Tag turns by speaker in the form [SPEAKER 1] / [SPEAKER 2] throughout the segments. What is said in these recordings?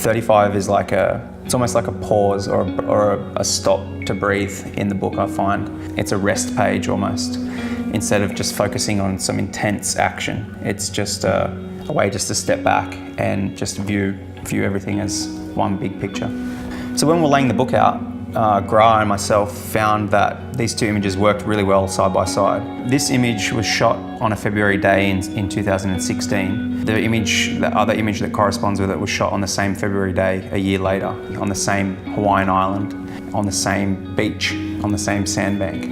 [SPEAKER 1] 35 is like it's almost like a pause or a stop to breathe in the book, I find. It's a rest page almost. Instead of just focusing on some intense action, it's just a way just to step back and just view everything as one big picture. So when we're laying the book out, Gra and myself found that these two images worked really well side by side. This image was shot on a February day in 2016. The other image that corresponds with it was shot on the same February day a year later, on the same Hawaiian island, on the same beach, on the same sandbank.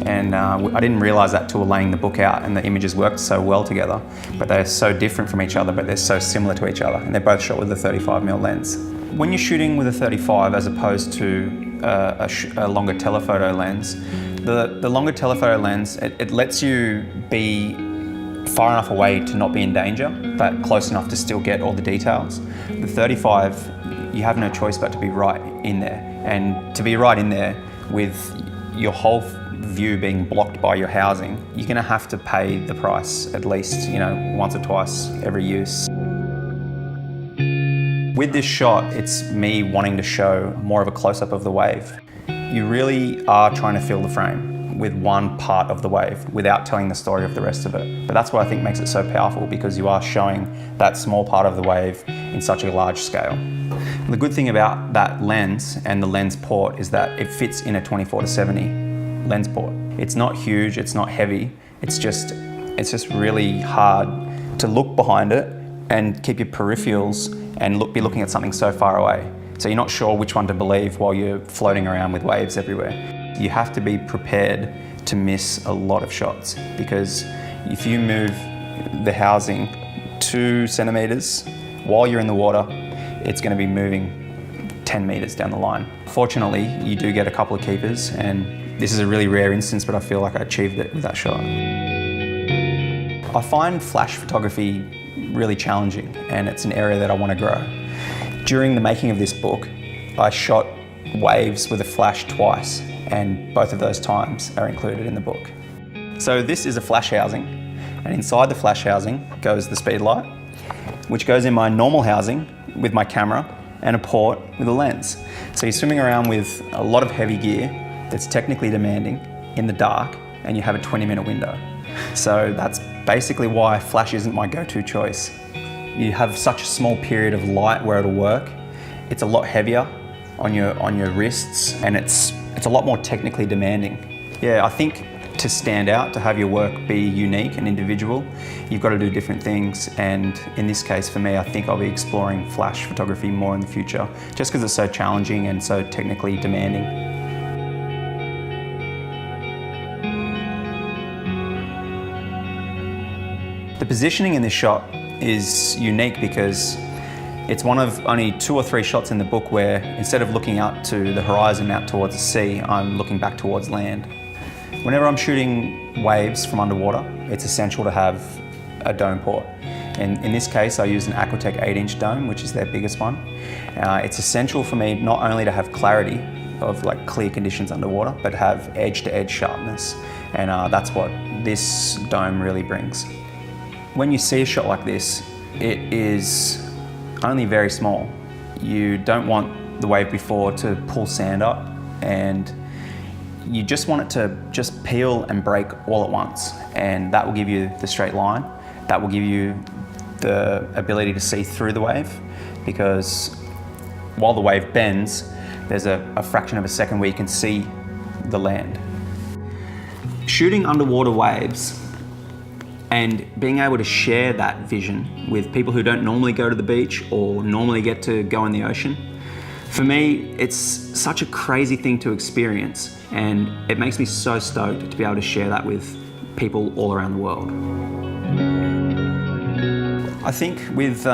[SPEAKER 1] And I didn't realise that till laying the book out, and the images worked so well together, but they're so different from each other, but they're so similar to each other, and they're both shot with a 35mm lens. When you're shooting with a 35 as opposed to a longer telephoto lens, the longer telephoto lens, it lets you be far enough away to not be in danger, but close enough to still get all the details. The 35, you have no choice but to be right in there, and to be right in there with your whole view being blocked by your housing, you're going to have to pay the price at least, once or twice every use. With this shot, it's me wanting to show more of a close-up of the wave. You really are trying to fill the frame with one part of the wave without telling the story of the rest of it. But that's what I think makes it so powerful, because you are showing that small part of the wave in such a large scale. The good thing about that lens and the lens port is that it fits in a 24-70 lens port. It's not huge, it's not heavy, it's just really hard to look behind it and keep your peripherals and be looking at something so far away. So you're not sure which one to believe while you're floating around with waves everywhere. You have to be prepared to miss a lot of shots, because if you move the housing 2 centimeters while you're in the water, it's going to be moving 10 meters down the line. Fortunately, you do get a couple of keepers, and this is a really rare instance, but I feel like I achieved it with that shot. I find flash photography really challenging, and it's an area that I want to grow. During the making of this book, I shot waves with a flash twice, and both of those times are included in the book. So this is a flash housing, and inside the flash housing goes the speedlite, which goes in my normal housing with my camera and a port with a lens. So you're swimming around with a lot of heavy gear that's technically demanding in the dark, and you have a 20-minute window. So that's basically why flash isn't my go-to choice. You have such a small period of light where it'll work. It's a lot heavier on your wrists, and it's a lot more technically demanding. Yeah, I think to stand out, to have your work be unique and individual, you've got to do different things. And in this case, for me, I think I'll be exploring flash photography more in the future, just because it's so challenging and so technically demanding. The positioning in this shot is unique because it's one of only 2 or 3 shots in the book where, instead of looking out to the horizon, out towards the sea, I'm looking back towards land. Whenever I'm shooting waves from underwater, it's essential to have a dome port. And in this case, I use an AquaTech 8-inch dome, which is their biggest one. It's essential for me not only to have clarity of clear conditions underwater, but have edge-to-edge sharpness. And that's what this dome really brings. When you see a shot like this, it is only very small. You don't want the wave before to pull sand up, and you just want it to just peel and break all at once, and that will give you the straight line. That will give you the ability to see through the wave, because while the wave bends, there's a fraction of a second where you can see the land. Shooting underwater waves and being able to share that vision with people who don't normally go to the beach or normally get to go in the ocean, for me, it's such a crazy thing to experience, and it makes me so stoked to be able to share that with people all around the world. I think with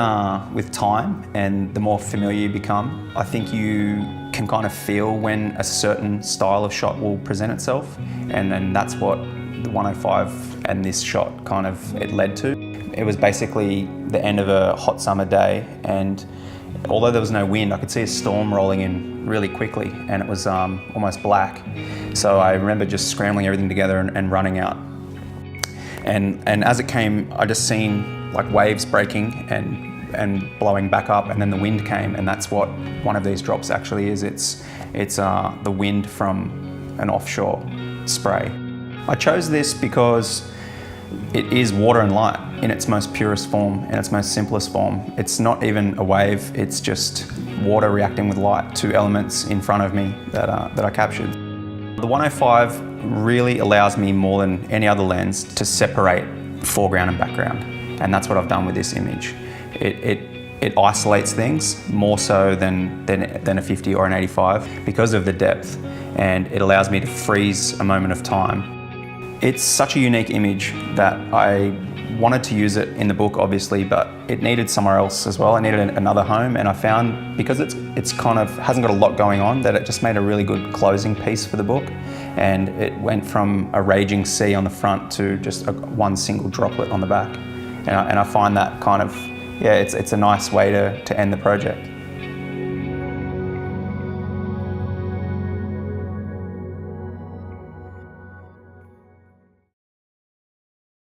[SPEAKER 1] time and the more familiar you become, I think you can kind of feel when a certain style of shot will present itself, and that's what the 105 and this shot it led to. It was basically the end of a hot summer day, and although there was no wind, I could see a storm rolling in really quickly, and it was almost black. So I remember just scrambling everything together and running out. And as it came, I just seen waves breaking and and blowing back up, and then the wind came, and that's what one of these drops actually is. It's the wind from an offshore spray. I chose this because it is water and light in its most purest form, in its most simplest form. It's not even a wave, it's just water reacting with light, two elements in front of me that I captured. The 105 really allows me more than any other lens to separate foreground and background, and that's what I've done with this image. It isolates things more so than a 50 or an 85 because of the depth, and it allows me to freeze a moment of time. It's such a unique image that I wanted to use it in the book, obviously, but it needed somewhere else as well. I needed another home, and I found, because it's kind of hasn't got a lot going on, that it just made a really good closing piece for the book. And it went from a raging sea on the front to just one single droplet on the back. And I find that kind of, yeah, it's a nice way to end the project.